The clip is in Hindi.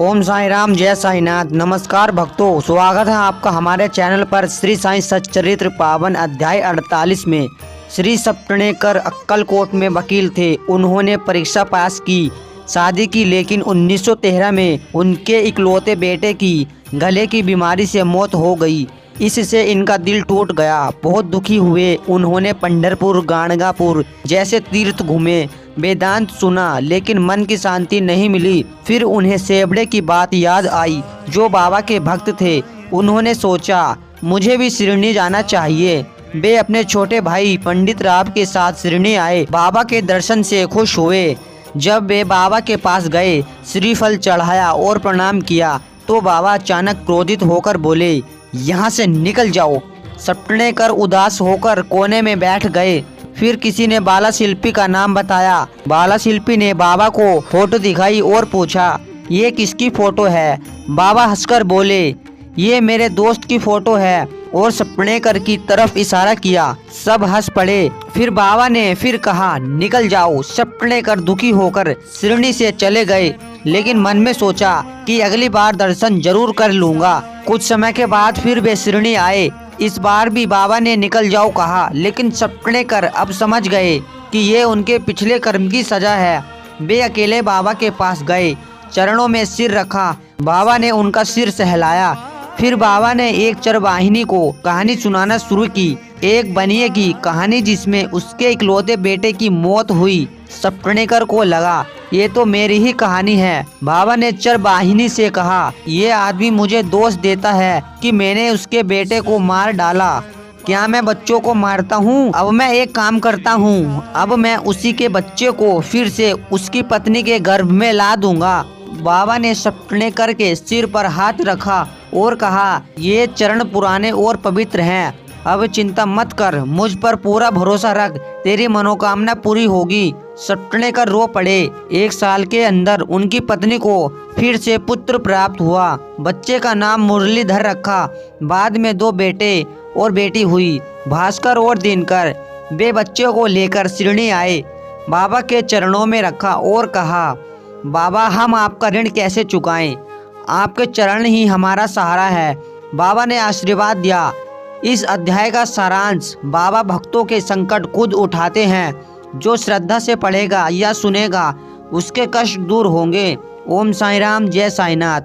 ओम साई राम, जय साईनाथ। नमस्कार भक्तों, स्वागत है आपका हमारे चैनल पर। श्री साईं सच्चरित्र पावन अध्याय 48 में। श्री सप्तनेकर अक्कलकोट में वकील थे। उन्होंने परीक्षा पास की, शादी की, लेकिन 1913 में उनके इकलौते बेटे की गले की बीमारी से मौत हो गई। इससे इनका दिल टूट गया। बहुत दुखी हुए। उन्होंने पंढरपुर, गाणगापुर जैसे तीर्थ घूमे, वेदांत सुना, लेकिन मन की शांति नहीं मिली। फिर उन्हें सेबड़े की बात याद आई, जो बाबा के भक्त थे। उन्होंने सोचा, मुझे भी शिरडी जाना चाहिए। वे अपने छोटे भाई पंडित राव के साथ शिरडी आए। बाबा के दर्शन से खुश हुए। जब वे बाबा के पास गए, श्रीफल चढ़ाया और प्रणाम किया, तो बाबा अचानक क्रोधित होकर बोले, यहाँ से निकल जाओ। सप्तनेकर उदास होकर कोने में बैठ गए। फिर किसी ने बाला शिल्पी का नाम बताया। बाला शिल्पी ने बाबा को फोटो दिखाई और पूछा, ये किसकी फोटो है? बाबा हंसकर बोले, ये मेरे दोस्त की फोटो है, और सप्तनेकर की तरफ इशारा किया। सब हंस पड़े। फिर बाबा ने फिर कहा, निकल जाओ। सप्तनेकर दुखी होकर शिरडी से चले गए, लेकिन मन में सोचा कि अगली बार दर्शन जरूर कर लूंगा। कुछ समय के बाद फिर वे शिरडी आए। इस बार भी बाबा ने निकल जाओ कहा, लेकिन सप्तनेकर अब समझ गए कि ये उनके पिछले कर्म की सजा है। वे अकेले बाबा के पास गए, चरणों में सिर रखा। बाबा ने उनका सिर सहलाया। फिर बाबा ने एक चरवाहिनी को कहानी सुनाना शुरू की। एक बनिए की कहानी, जिसमें उसके इकलौते बेटे की मौत हुई। सप्तनेकर को लगा, ये तो मेरी ही कहानी है। बाबा ने चरवाहिनी से कहा, ये आदमी मुझे दोष देता है कि मैंने उसके बेटे को मार डाला। क्या मैं बच्चों को मारता हूँ? अब मैं एक काम करता हूँ, अब मैं उसी के बच्चे को फिर से उसकी पत्नी के गर्भ में ला दूंगा। बाबा ने सप्तनेकर के सिर पर हाथ रखा और कहा, ये चरण पुराने और पवित्र हैं। अब चिंता मत कर, मुझ पर पूरा भरोसा रख, तेरी मनोकामना पूरी होगी। सप्तनेकर रो पड़े। 1 साल के अंदर उनकी पत्नी को फिर से पुत्र प्राप्त हुआ। बच्चे का नाम मुरलीधर रखा। बाद में 2 बेटे और बेटी हुई, भास्कर और दिनकर। वे बच्चे को लेकर शिरडी आए, बाबा के चरणों में रखा और कहा, बाबा हम आपका ऋण कैसे चुकाएं? आपके चरण ही हमारा सहारा है। बाबा ने आशीर्वाद दिया। इस अध्याय का सारांश, बाबा भक्तों के संकट खुद उठाते हैं। जो श्रद्धा से पढ़ेगा या सुनेगा, उसके कष्ट दूर होंगे। ओम साई राम, जय साईनाथ।